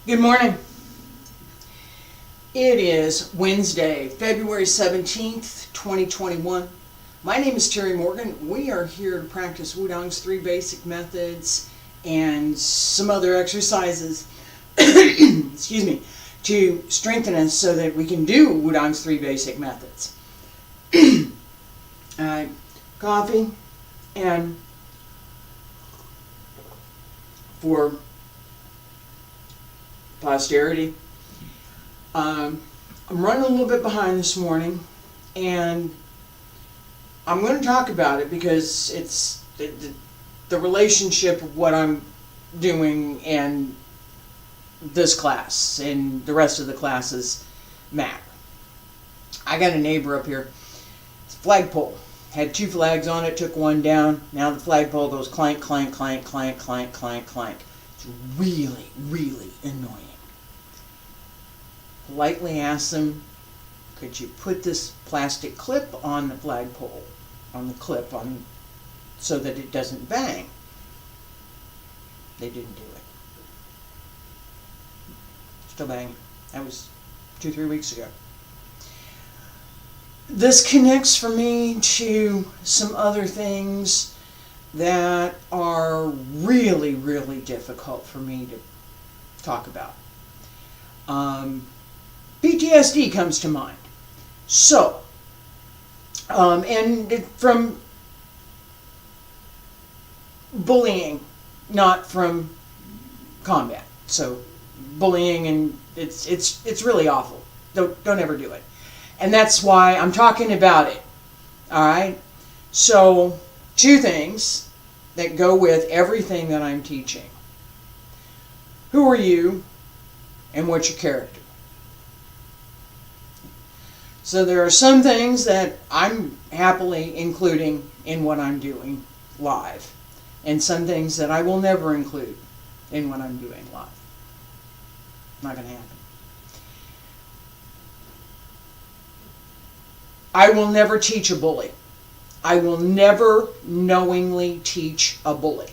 Good morning. It is Wednesday, February 17th, 2021. My name is Terry Morgan. We are here to practice Wudang's 3 basic methods and some other exercises excuse me, to strengthen us so that we can do Wudang's 3 basic methods. Coffee, and for posterity. I'm running a little bit behind this morning, and I'm going to talk about it because it's the relationship of what I'm doing and this class and the rest of the classes matter. I got a neighbor up here. It's a flagpole. Had 2 flags on it, took one down. Now the flagpole goes clank, clank, clank, clank, clank, clank, clank. It's really, really annoying. Politely asked them, could you put this plastic clip on the flagpole, on the clip, so that it doesn't bang? They didn't do it. Still banging. That was 2-3 weeks ago. This connects for me to some other things that are really, really difficult for me to talk about. PTSD comes to mind. So, and from bullying, not from combat. So, bullying, and it's really awful. Don't ever do it. And that's why I'm talking about it. All right? So, 2 things that go with everything that I'm teaching. Who are you, and what's your character? So there are some things that I'm happily including in what I'm doing live, and some things that I will never include in what I'm doing live. Not going to happen. I will never teach a bully. I will never knowingly teach a bully.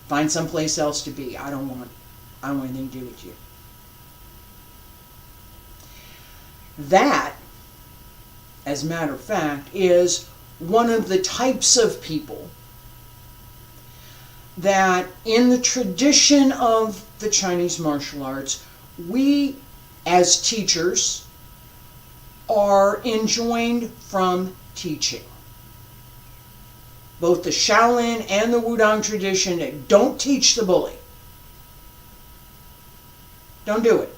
Find someplace else to be. I don't want anything to do with you. That, as a matter of fact, is one of the types of people that in the tradition of the Chinese martial arts, we as teachers are enjoined from teaching. Both the Shaolin and the Wudang tradition don't teach the bully. Don't do it.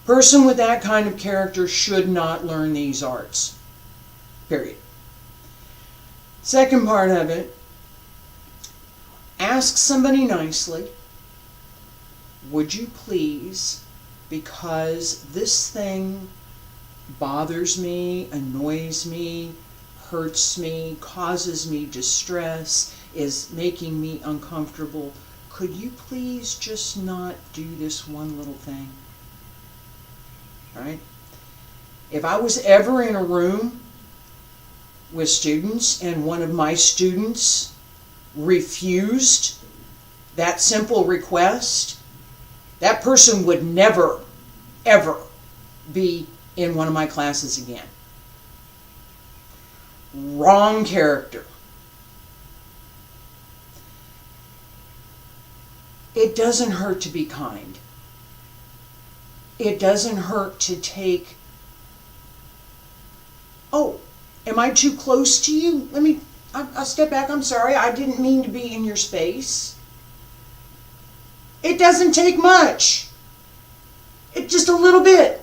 Person with that kind of character should not learn these arts. Period. Second part of it, ask somebody nicely, would you please, because this thing bothers me, annoys me, hurts me, causes me distress, is making me uncomfortable, could you please just not do this one little thing? Right? If I was ever in a room with students and one of my students refused that simple request, that person would never, ever be in one of my classes again. Wrong character. It doesn't hurt to be kind. It doesn't hurt to take, oh, am I too close to you? I'll step back, I'm sorry, I didn't mean to be in your space. It doesn't take much. Just a little bit.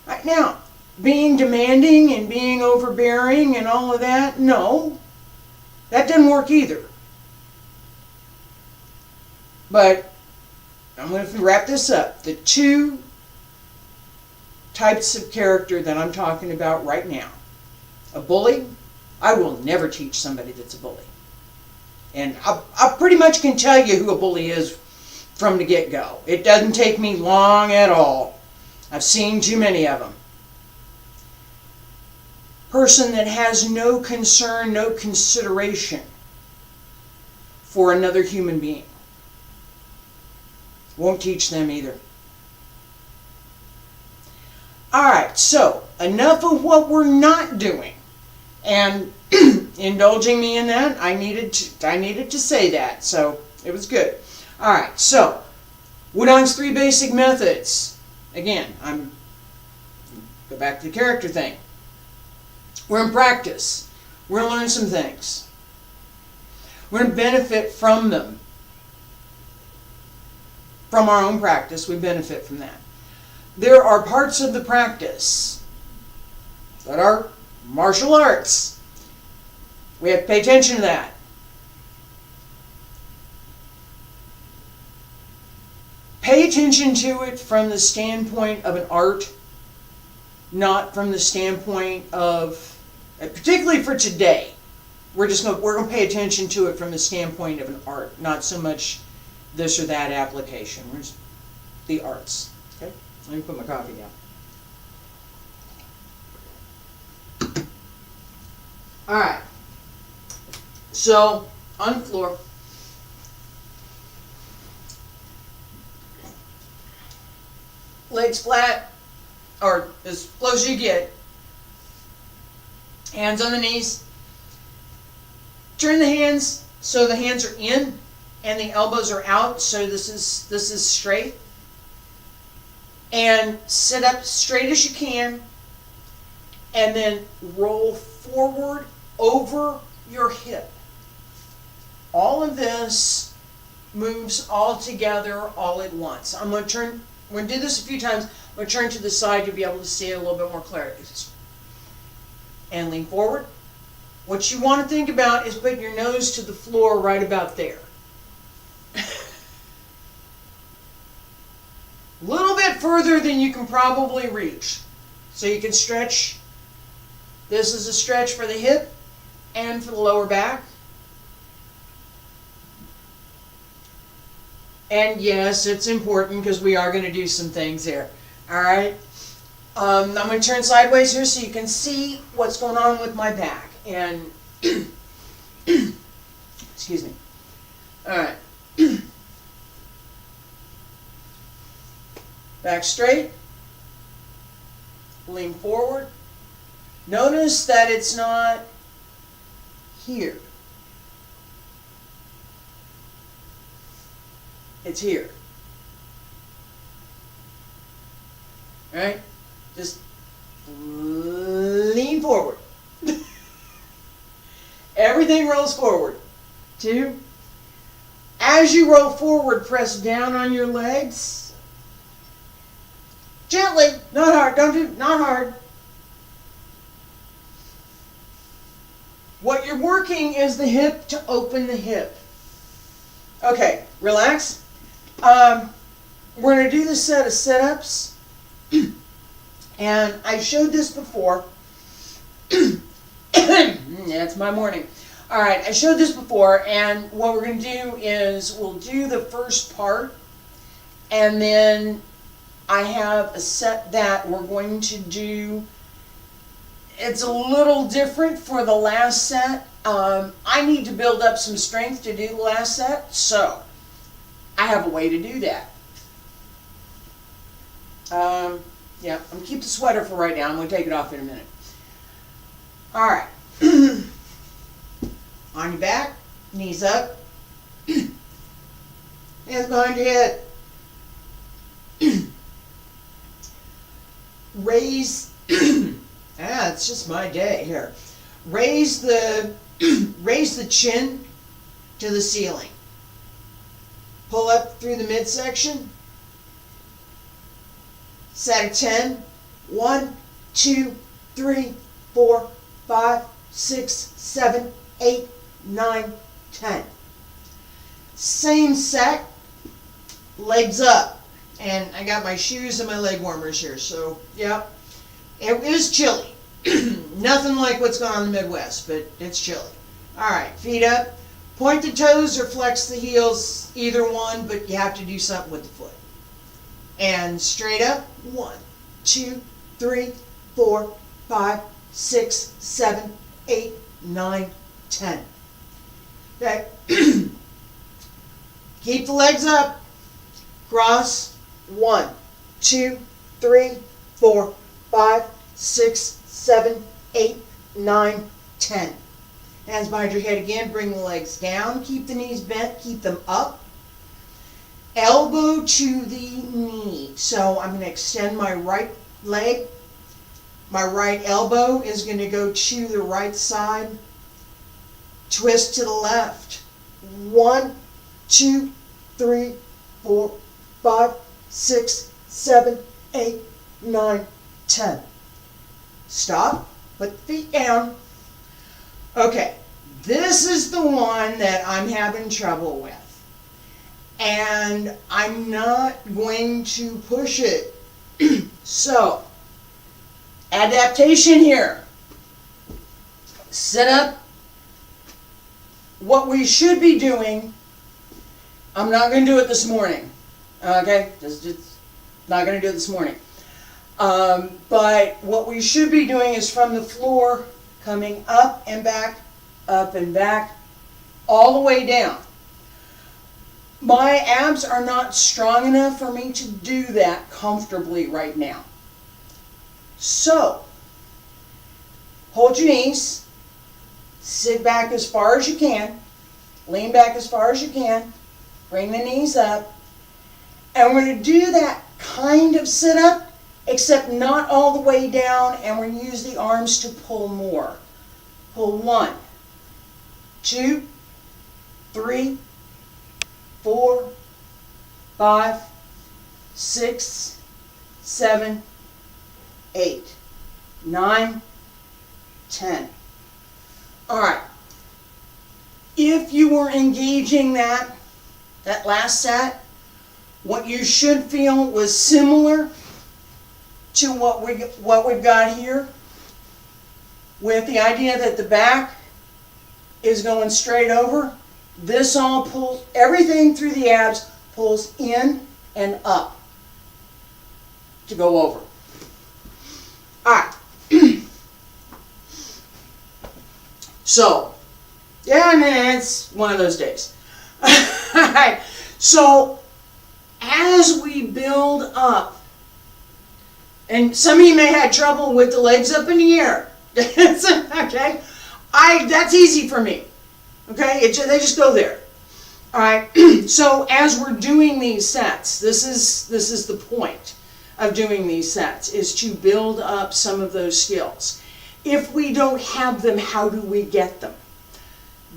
Right now, being demanding and being overbearing and all of that, no, that doesn't work either. But I'm going to wrap this up. The 2 types of character that I'm talking about right now. A bully, I will never teach somebody that's a bully. And I pretty much can tell you who a bully is from the get-go. It doesn't take me long at all. I've seen too many of them. person that has no concern, no consideration for another human being. Won't teach them either. Alright, so enough of what we're not doing. And indulging me in that, I needed to say that, so it was good. Alright, so Wudang's 3 basic methods. Again, go back to the character thing. We're in practice. We're going to learn some things. We're going to benefit from them. From our own practice, we benefit from that. There are parts of the practice that are martial arts. We have to pay attention to that. Pay attention to it from the standpoint of an art, not from the standpoint of, particularly for today, we're going to pay attention to it from the standpoint of an art, not so much this or that application. We're just the arts. Okay, let me put my coffee down. All right. So on the floor. Legs flat, or as close as you get. Hands on the knees. Turn the hands so the hands are in and the elbows are out, so this is straight. And sit up straight as you can, and then roll forward over your hip. All of this moves all together all at once. I'm going to do this a few times. I'm going to turn to the side to be able to see it a little bit more clearly. And lean forward. What you want to think about is putting your nose to the floor right about there. A little bit further than you can probably reach. So you can stretch. This is a stretch for the hip and for the lower back. And yes, it's important because we are going to do some things there. Alright? I'm going to turn sideways here so you can see what's going on with my back. And, excuse me. Alright. Back straight. Lean forward. Notice that it's not here. It's here. Alright? Just lean forward. Everything rolls forward. 2. As you roll forward, press down on your legs. Gently, not hard. Not hard. What you're working is the hip to open the hip. Okay, relax. We're going to do this set of sit-ups. And I showed this before. Yeah, it's my morning. Alright, I showed this before, and what we're going to do is we'll do the first part, and then I have a set that we're going to do. It's a little different for the last set. I need to build up some strength to do the last set, so I have a way to do that. Yeah, I'm going to keep the sweater for right now. I'm going to take it off in a minute. Alright. On your back, knees up, hands behind your head. Raise, it's just my day here. Raise the chin to the ceiling. Pull up through the midsection. Set of 10. 1, 2, 3, 4, 5, 6, 7, 8, 9, 10. Same set, legs up. And I got my shoes and my leg warmers here, so yeah. It is chilly. Nothing like what's going on in the Midwest, but it's chilly. Alright, feet up. Point the toes or flex the heels, either one, but you have to do something with the foot. And straight up. 1, 2, 3, 4, 5, 6, 7, 8, 9, 10. Okay. Keep the legs up. Cross. 1, 2, 3, 4, 5, 6, 7, 8, 9, 10. Hands behind your head again. Bring the legs down. Keep the knees bent. Keep them up. Elbow to the knee. So I'm going to extend my right leg. My right elbow is going to go to the right side. Twist to the left. 1, 2, 3, 4, 5, 6, 7, 8, 9, 10. Stop. Put the feet down. Okay, this is the one that I'm having trouble with. And I'm not going to push it. So, adaptation here. Sit up. What we should be doing, I'm not going to do it this morning. Okay, just not going to do it this morning. But what we should be doing is from the floor, coming up and back, all the way down. My abs are not strong enough for me to do that comfortably right now. So, hold your knees, sit back as far as you can, lean back as far as you can, bring the knees up, and we're going to do that kind of sit-up, except not all the way down, and we're going to use the arms to pull more. Pull 1, 2, 3, 4, 5, 6, 7, 8, 9, 10. All right. If you were engaging that last set, what you should feel was similar to what we've got here, with the idea that the back is going straight over. This all pulls, everything through the abs pulls in and up to go over. All right. So, yeah, man, it's one of those days. All right. So, as we build up, and some of you may have trouble with the legs up in the air. Okay? That's easy for me. Okay? They just go there. All right? So as we're doing these sets, this is the point of doing these sets, is to build up some of those skills. If we don't have them, how do we get them?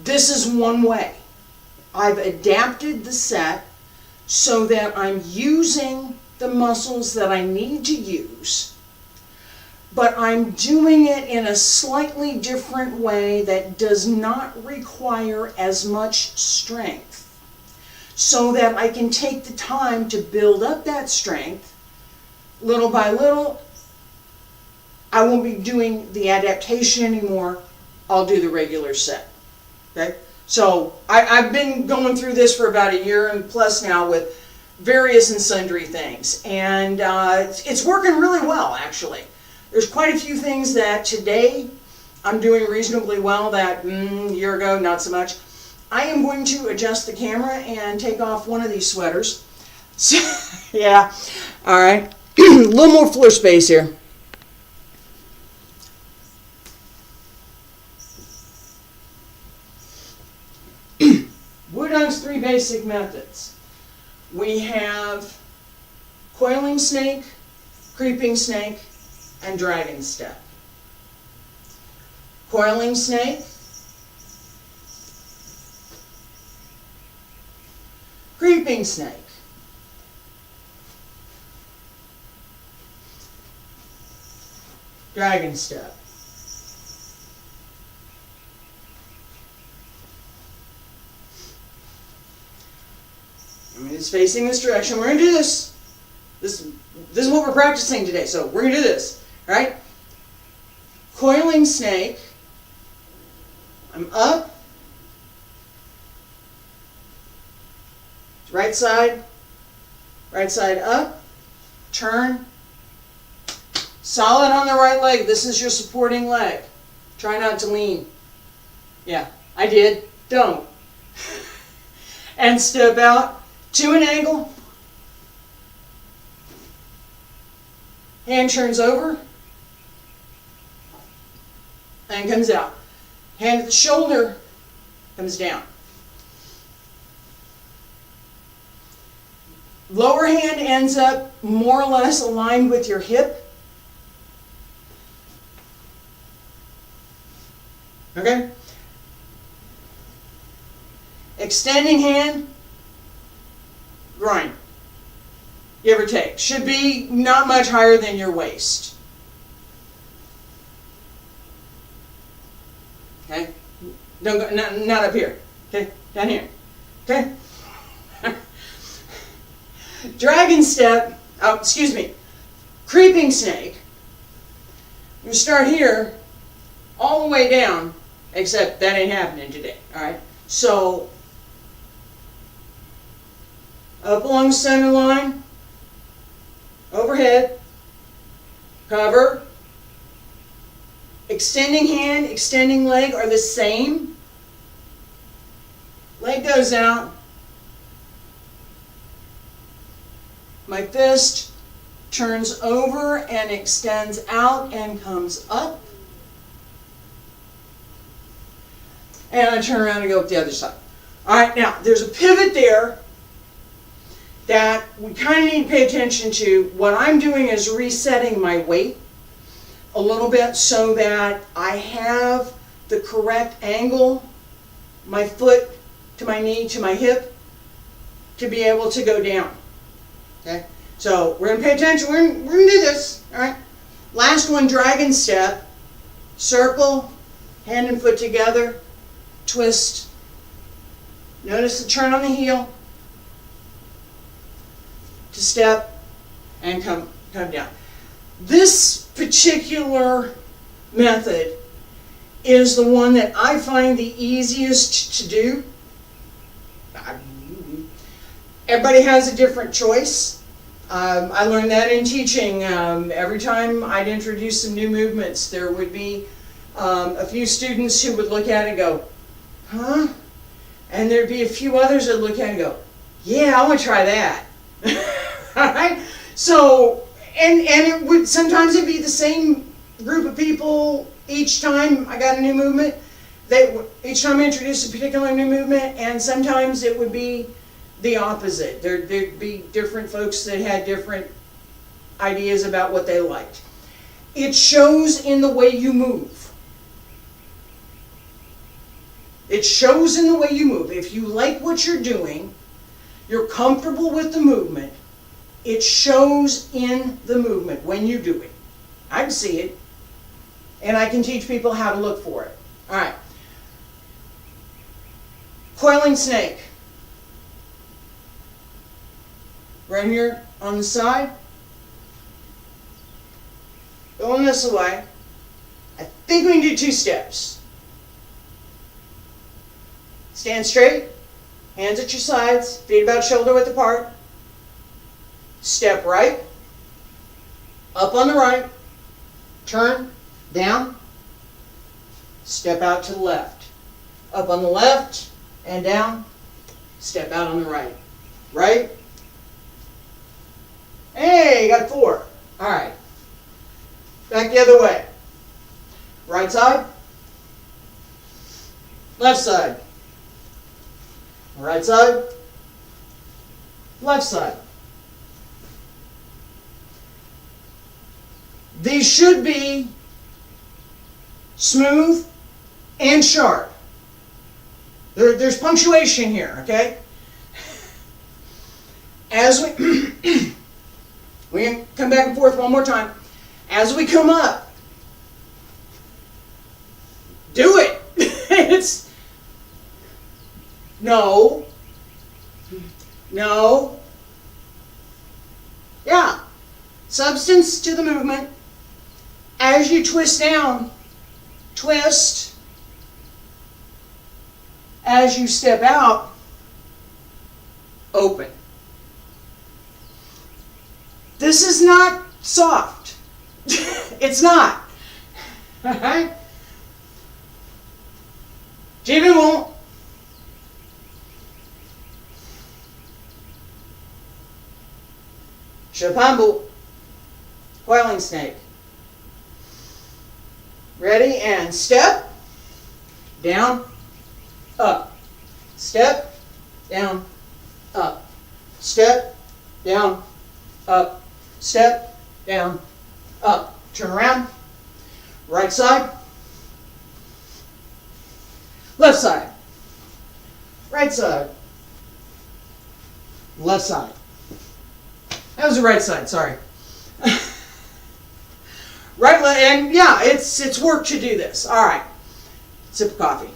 This is one way. I've adapted the set so that I'm using the muscles that I need to use, but I'm doing it in a slightly different way that does not require as much strength, so that I can take the time to build up that strength little by little. I won't be doing the adaptation anymore. I'll do the regular set. Okay? So I've been going through this for about a year and plus now with various and sundry things, and it's working really well, actually. There's quite a few things that today I'm doing reasonably well that a year ago, not so much. I am going to adjust the camera and take off one of these sweaters. So, yeah, all right. A little more floor space here. Wudang's 3 basic methods. We have coiling snake, creeping snake, and dragon step. Coiling snake, creeping snake, dragon step. It's facing this direction. We're going to do this. This is what we're practicing today, so we're going to do this. All right? Coiling snake. I'm up. Right side up. Turn. Solid on the right leg. This is your supporting leg. Try not to lean. Yeah, I did. Don't. and step out to an angle. Hand turns over and comes out. Hand at the shoulder comes down. Lower hand ends up more or less aligned with your hip. Okay? Extending hand, groin. Give or take. Should be not much higher than your waist. Okay? Don't go, not up here. Okay? Down here. Okay? Dragon step, creeping snake. You start here, all the way down, except that ain't happening today, alright? So, up along the center line, overhead, cover, extending hand, extending leg are the same. Leg goes out. My fist turns over and extends out and comes up. And I turn around and go up the other side. All right, now there's a pivot there that we kind of need to pay attention to. What I'm doing is resetting my weight a little bit so that I have the correct angle, my foot to my knee to my hip, to be able to go down. Okay, so we're going to pay attention. We're going to do this. All right. Last one, dragon step. Circle, hand and foot together, twist. Notice the turn on the heel to step and come down. This particular method is the one that I find the easiest to do. Everybody has a different choice. I learned that in teaching. Every time I'd introduce some new movements, there would be a few students who would look at it and go, huh? And there'd be a few others that look at it and go, yeah, I want to try that. All right? So, and it would sometimes it'd be the same group of people each time I got a new movement. Each time I introduced a particular new movement, and sometimes it would be the opposite. There'd be different folks that had different ideas about what they liked. It shows in the way you move. It shows in the way you move. If you like what you're doing, you're comfortable with the movement, it shows in the movement when you do it. I can see it, and I can teach people how to look for it. All right. Coiling snake. Right here on the side. Going this way. I think we can do 2 steps. Stand straight. Hands at your sides. Feet about shoulder width apart. Step right. Up on the right. Turn. Down. Step out to the left. Up on the left and down. Step out on the right. Right. Hey, you got 4. All right. Back the other way. Right side. Left side. Right side. Left side. These should be smooth and sharp. There's punctuation here, okay? As we we can come back and forth one more time. As we come up, do it. It's no. Yeah. Substance to the movement. As you twist down, twist. As you step out, open. This is not soft. It's not. Alright? Jimmy won't. Shapambu. Coiling snake. Ready, and step, down, up. Step, down, up. Step, down, up. Step, down, up. Turn around. Right side. Left side. Right side. Left side. That was the right side, sorry. Right, and yeah, it's work to do this. All right. Sip of coffee.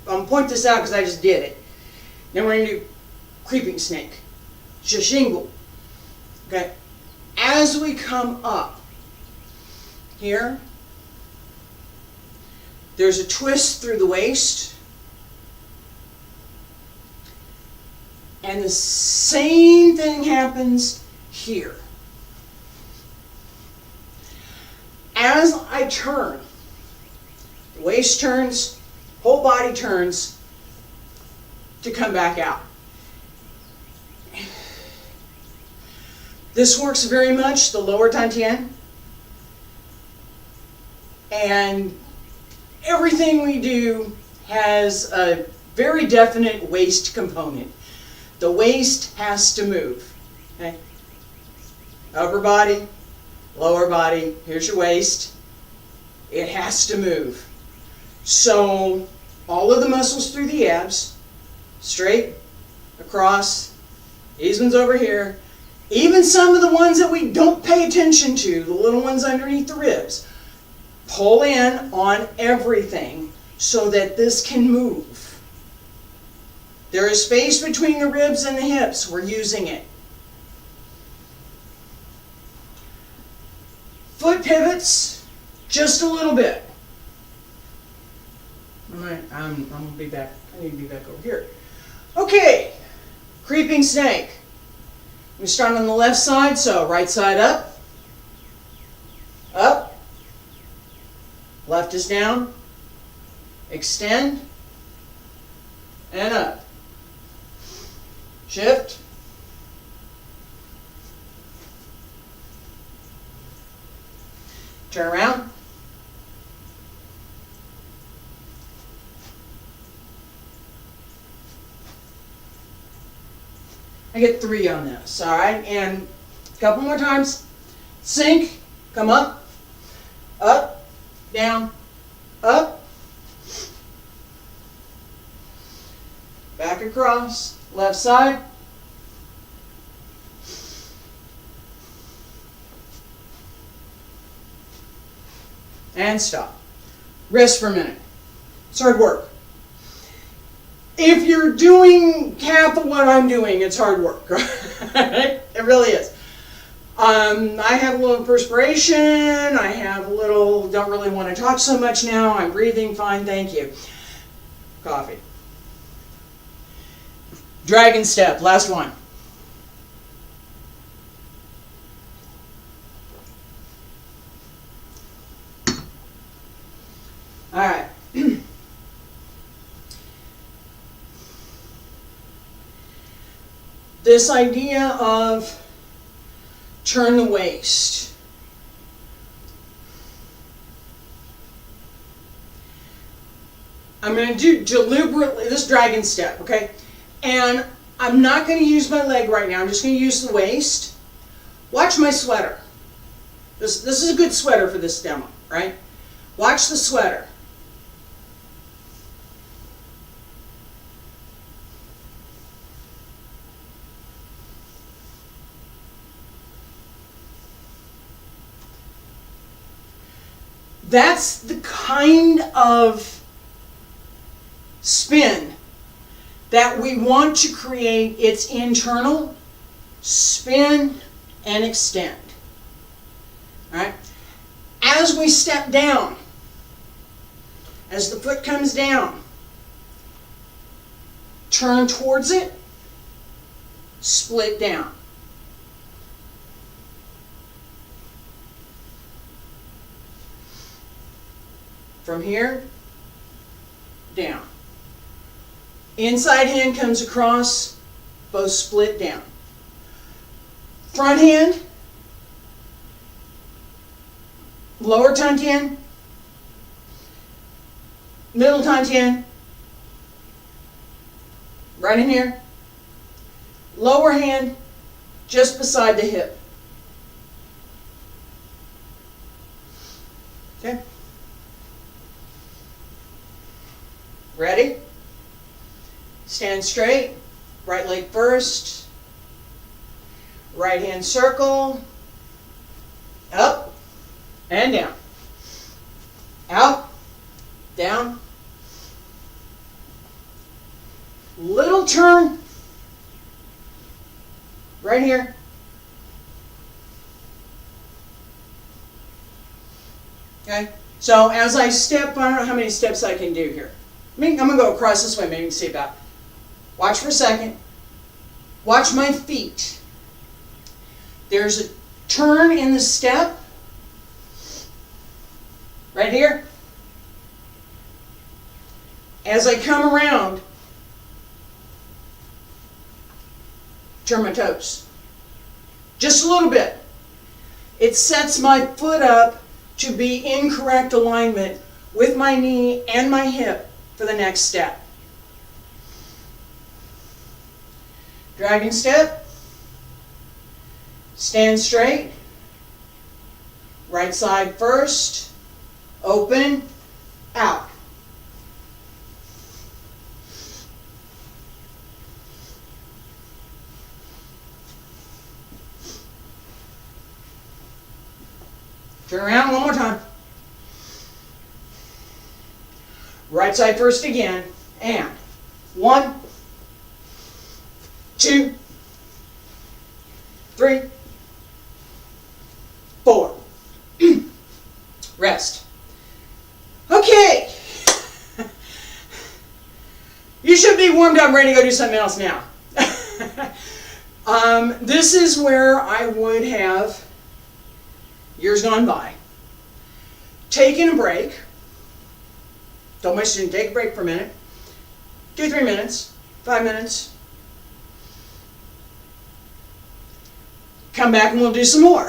I'm going to point this out because I just did it. Then we're going to do creeping snake. Shashingu. Okay. As we come up here, there's a twist through the waist. And the same thing happens here. As I turn, the waist turns, whole body turns to come back out. This works very much the lower dantian. And everything we do has a very definite waist component. The waist has to move. Okay? Upper body, lower body, here's your waist. It has to move. So all of the muscles through the abs, straight, across, these ones over here, even some of the ones that we don't pay attention to, the little ones underneath the ribs, pull in on everything so that this can move. There is space between the ribs and the hips. We're using it. Foot pivots, just a little bit. I'm going to be back. I need to be back over here. Okay, creeping snake. We start on the left side, so right side up, up, left is down, extend, and up. Shift. Turn around. I get 3 on this, all right? And a couple more times. Sink, come up, down, up, back across, left side, and stop. Rest for a minute. It's hard work. If you're doing half of what I'm doing, it's hard work. Right? It really is. I have a little perspiration. I have a little, don't really want to talk so much now. I'm breathing fine, thank you. Coffee. Dragon step, last one. All right. This idea of turn the waist. I'm going to do deliberately this dragon step, okay? And I'm not going to use my leg right now. I'm just going to use the waist. Watch my sweater. This is a good sweater for this demo, right? Watch the sweater. That's the kind of spin that we want to create. It's internal, spin, and extend. All right? As we step down, as the foot comes down, turn towards it, split down. From here, down. Inside hand comes across, both split down. Front hand, lower tantian, middle tantian, right in here. Lower hand, just beside the hip. Okay? Ready? Stand straight. Right leg first. Right hand circle. Up and down. Out, down. Little turn. Right here. Okay? So as I step, I don't know how many steps I can do here. I'm going to go across this way, maybe you can see about. Watch for a second. Watch my feet. There's a turn in the step. Right here. As I come around, turn my toes. Just a little bit. It sets my foot up to be in correct alignment with my knee and my hip for the next step. Dragon step. Stand straight. Right side first. Open. Out. Turn around one more time. Right side first again. And 1, 2, 3, 4. Rest. Okay. You should be warmed up, ready to go do something else now. This is where I would have, years gone by, taken a break. Told my student, take a break for a minute. 2-3 minutes, 5 minutes. Come back and we'll do some more.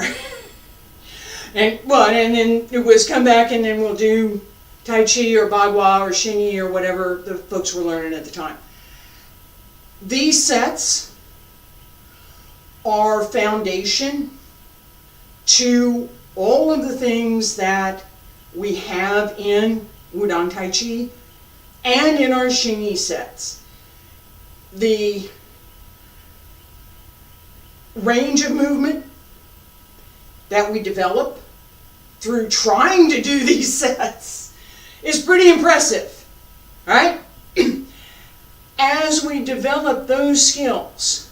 And then it was come back and then we'll do Tai Chi or Bagua or Xingyi or whatever the folks were learning at the time. These sets are foundation to all of the things that we have in Wudang Tai Chi and in our Xingyi sets. The range of movement that we develop through trying to do these sets is pretty impressive, right? As we develop those skills,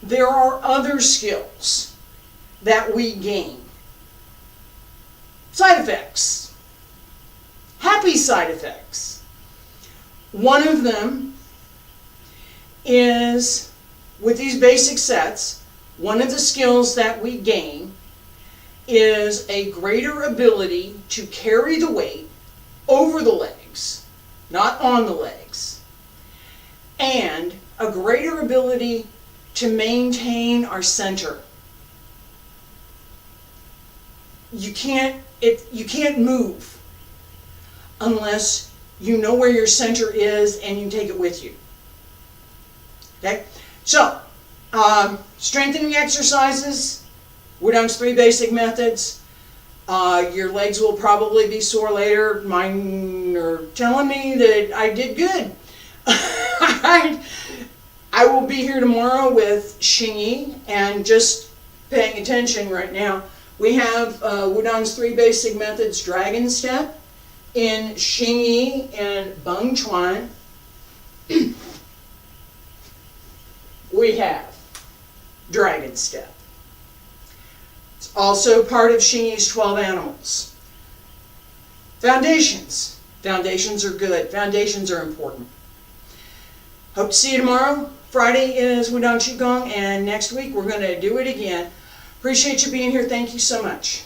there are other skills that we gain. Side effects. Happy side effects. One of them is, with these basic sets, one of the skills that we gain is a greater ability to carry the weight over the legs, not on the legs, and a greater ability to maintain our center. You can't move unless you know where your center is and you take it with you. Okay? So, strengthening exercises, Wudang's 3 basic methods. Your legs will probably be sore later. Mine are telling me that I did good. I will be here tomorrow with Xingyi, and just paying attention right now. We have Wudang's 3 basic methods, Dragon Step, in Xingyi and Beng Chuan. We have Dragon Step. It's also part of Xingyi's 12 animals. Foundations. Foundations are good. Foundations are important. Hope to see you tomorrow. Friday is Wudang Qigong, and next week we're going to do it again. Appreciate you being here. Thank you so much.